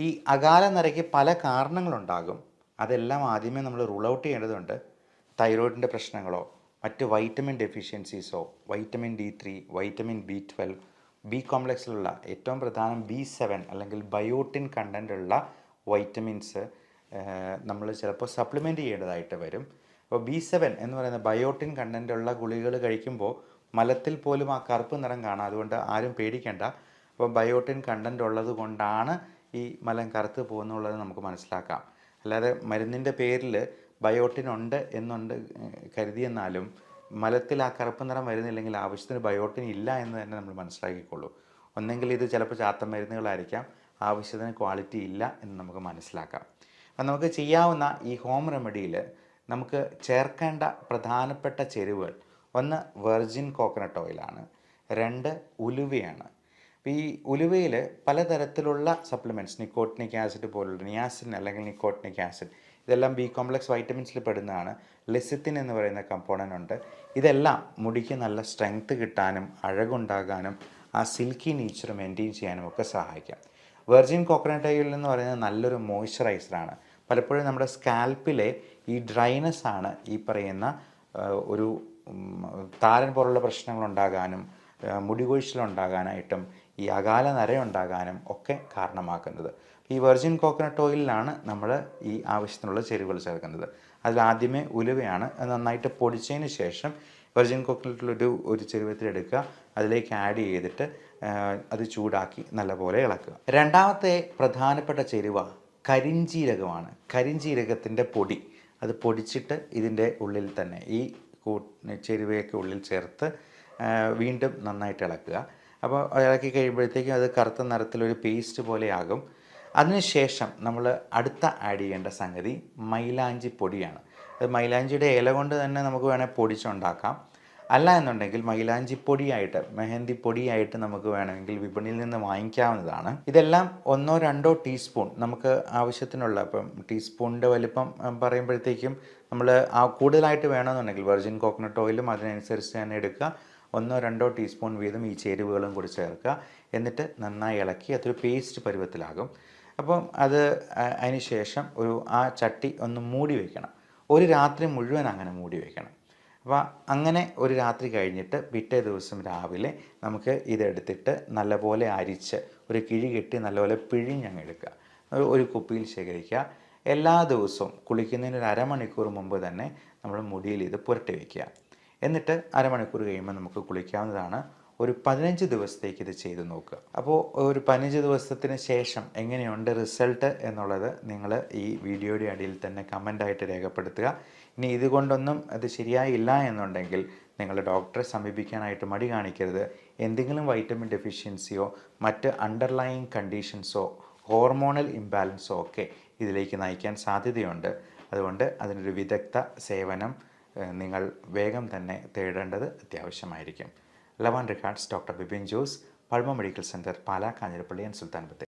ഈ അകാല നരയ്ക്ക് പല കാരണങ്ങളുണ്ടാകും. അതെല്ലാം ആദ്യമേ നമ്മൾ റൂൾ ഔട്ട് ചെയ്യേണ്ടതുണ്ട്. തൈറോയിഡിൻ്റെ പ്രശ്നങ്ങളോ മറ്റ് വൈറ്റമിൻ ഡെഫിഷ്യൻസീസോ vitamin D3, vitamin B12, B കോംപ്ലക്സിലുള്ള ഏറ്റവും പ്രധാനം B7 അല്ലെങ്കിൽ ബയോട്ടിൻ കണ്ടൻ്റുള്ള വൈറ്റമിൻസ് നമ്മൾ ചിലപ്പോൾ സപ്ലിമെൻറ്റ് ചെയ്യേണ്ടതായിട്ട് വരും. അപ്പോൾ B7 എന്ന് പറയുന്ന ബയോട്ടിൻ കണ്ടൻ്റുള്ള ഗുളികകൾ കഴിക്കുമ്പോൾ മലത്തിൽ പോലും ആ കറുപ്പ് നിറം കാണാം. അതുകൊണ്ട് ആരും പേടിക്കേണ്ട. അപ്പോൾ ബയോട്ടിൻ കണ്ടൻ്റ് ഉള്ളത് കൊണ്ടാണ് ഈ മലം കറുത്ത് പോകുന്നുള്ളത് നമുക്ക് മനസ്സിലാക്കാം. അല്ലാതെ മരുന്നിൻ്റെ പേരിൽ ബയോട്ടിൻ ഉണ്ട് എന്നുണ്ട് കരുതിയെന്നാലും മലത്തിൽ ആ കറുപ്പ് നിറം വരുന്നില്ലെങ്കിൽ ആവശ്യത്തിന് ബയോട്ടിൻ ഇല്ല എന്ന് തന്നെ നമ്മൾ മനസ്സിലാക്കിക്കൊള്ളൂ. ഒന്നെങ്കിൽ ഇത് ചിലപ്പോൾ ചാത്ത മരുന്നുകളായിരിക്കാം, ആവശ്യത്തിന് ക്വാളിറ്റി ഇല്ല എന്ന് നമുക്ക് മനസ്സിലാക്കാം. അപ്പം നമുക്ക് ചെയ്യാവുന്ന ഈ ഹോം റെമഡിയിൽ നമുക്ക് ചേർക്കേണ്ട പ്രധാനപ്പെട്ട ചേരുവകൾ: ഒന്ന് വെർജിൻ കോക്കനട്ട് ഓയിലാണ്, 2 ഉലുവയാണ്. അപ്പോൾ ഈ ഉലുവയിൽ പലതരത്തിലുള്ള സപ്ലിമെൻറ്റ്സ്, നിക്കോട്ടിനിക് ആസിഡ് പോലുള്ള നിയാസിൻ അല്ലെങ്കിൽ നിക്കോട്ടിനിക് ആസിഡ്, ഇതെല്ലാം ബി കോംപ്ലക്സ് വൈറ്റമിൻസിൽ പെടുന്നതാണ്. ലെസിത്തിൻ എന്ന് പറയുന്ന കമ്പോണൻ്റ് ഉണ്ട്. ഇതെല്ലാം മുടിക്ക് നല്ല സ്ട്രെങ്ത് കിട്ടാനും അഴകുണ്ടാകാനും ആ സിൽക്കി നേച്ചർ മെയിൻറ്റെയിൻ ചെയ്യാനും ഒക്കെ സഹായിക്കാം. വെർജിൻ കോക്കനട്ട് ഓയിൽ എന്ന് പറയുന്നത് നല്ലൊരു മോയ്സ്ചറൈസറാണ്. പലപ്പോഴും നമ്മുടെ സ്കാൽപ്പിലെ ഈ ഡ്രൈനെസ് ആണ് ഈ പറയുന്ന ഒരു താരൻ പോലുള്ള പ്രശ്നങ്ങളുണ്ടാകാനും മുടി കൊഴിച്ചിലുണ്ടാകാനായിട്ടും ഈ അകാല നരയുണ്ടാകാനും ഒക്കെ കാരണമാക്കുന്നത്. ഈ വെർജിൻ കോക്കനട്ട് ഓയിലിലാണ് നമ്മൾ ഈ ആവശ്യത്തിനുള്ള ചേരുവകൾ ചേർക്കുന്നത്. അതിലാദ്യമേ ഉലുവയാണ്. അത് നന്നായിട്ട് പൊടിച്ചതിന് ശേഷം വെർജിൻ കോക്കനട്ടിലൊരു ചെരുവത്തിലെടുക്കുക, അതിലേക്ക് ആഡ് ചെയ്തിട്ട് അത് ചൂടാക്കി നല്ലപോലെ ഇളക്കുക. രണ്ടാമത്തെ പ്രധാനപ്പെട്ട ചേരുവ കരിഞ്ജീരകമാണ്. കരിഞ്ജീരകത്തിൻ്റെ പൊടി, അത് പൊടിച്ചിട്ട് ഇതിൻ്റെ ഉള്ളിൽ തന്നെ ഈ ചേരുവയൊക്കെ ഉള്ളിൽ ചേർത്ത് വീണ്ടും നന്നായിട്ട് ഇളക്കുക. അപ്പോൾ ഇളക്കി കഴിയുമ്പോഴത്തേക്കും അത് കറുത്ത നിറത്തിലൊരു പേസ്റ്റ് പോലെയാകും. അതിനുശേഷം നമ്മൾ അടുത്ത ആഡ് ചെയ്യേണ്ട സംഗതി മൈലാഞ്ചി പൊടിയാണ്. അത് മൈലാഞ്ചിയുടെ ഇല കൊണ്ട് തന്നെ നമുക്ക് വേണേൽ പൊടിച്ചുണ്ടാക്കാം. അല്ല എന്നുണ്ടെങ്കിൽ മൈലാഞ്ചി പൊടിയായിട്ട്, മെഹന്തി പൊടിയായിട്ട് നമുക്ക് വേണമെങ്കിൽ വിപണിയിൽ നിന്ന് വാങ്ങിക്കാവുന്നതാണ്. ഇതെല്ലാം 1-2 ടീസ്പൂൺ നമുക്ക് ആവശ്യത്തിനുള്ള, ഇപ്പം ടീസ്പൂണിൻ്റെ വലിപ്പം പറയുമ്പോഴത്തേക്കും നമ്മൾ കൂടുതലായിട്ട് വേണമെന്നുണ്ടെങ്കിൽ വെർജിൻ കോക്കനട്ട് ഓയിലും അതിനനുസരിച്ച് തന്നെ എടുക്കുക. 1-2 ടീസ്പൂൺ വീതം ഈ ചേരുവകളും കൂടി ചേർക്കുക. എന്നിട്ട് നന്നായി ഇളക്കി അതൊരു പേസ്റ്റ് പരുവത്തിലാകും. അപ്പം അതിന് ശേഷം ആ ചട്ടി ഒന്ന് മൂടി വയ്ക്കണം. ഒരു രാത്രി മുഴുവൻ അങ്ങനെ മൂടി വയ്ക്കണം. അപ്പോൾ അങ്ങനെ ഒരു രാത്രി കഴിഞ്ഞിട്ട് പിറ്റേ ദിവസം രാവിലെ നമുക്ക് ഇതെടുത്തിട്ട് നല്ലപോലെ അരിച്ച് ഒരു കിഴി കെട്ടി നല്ലപോലെ പിഴിഞ്ഞങ്ങ് എടുക്കുക. ഒരു കുപ്പിയിൽ ശേഖരിക്കുക. എല്ലാ ദിവസവും കുളിക്കുന്നതിന് ഒരു അരമണിക്കൂർ മുമ്പ് തന്നെ നമ്മൾ മുടിയിൽ ഇത് പുരട്ടി വയ്ക്കുക. എന്നിട്ട് അരമണിക്കൂർ കഴിയുമ്പോൾ നമുക്ക് കുളിക്കാവുന്നതാണ്. ഒരു 15 ദിവസത്തേക്ക് ഇത് ചെയ്ത് നോക്കുക. അപ്പോൾ ഒരു 15 ദിവസത്തിന് ശേഷം എങ്ങനെയുണ്ട് റിസൾട്ട് എന്നുള്ളത് നിങ്ങൾ ഈ വീഡിയോയുടെ അടിയിൽ തന്നെ കമൻ്റായിട്ട് രേഖപ്പെടുത്തുക. ഇനി ഇതുകൊണ്ടൊന്നും അത് ശരിയായില്ല എന്നുണ്ടെങ്കിൽ നിങ്ങൾ ഡോക്ടറെ സമീപിക്കാനായിട്ട് മടി കാണിക്കരുത്. എന്തെങ്കിലും വൈറ്റമിൻ ഡെഫിഷ്യൻസിയോ മറ്റ് അണ്ടർലൈയിങ് കണ്ടീഷൻസോ ഹോർമോണൽ ഇംബാലൻസോ ഒക്കെ ഇതിലേക്ക് നയിക്കാൻ സാധ്യതയുണ്ട്. അതുകൊണ്ട് അതിനൊരു വിദഗ്ധ സേവനം നിങ്ങൾ വേഗം തന്നെ തേടേണ്ടത് അത്യാവശ്യമായിരിക്കും. Love and regards, doctor Bipin Jose, Pulma medical centre, Pala, Kanjirappally and Sulthan Bathery.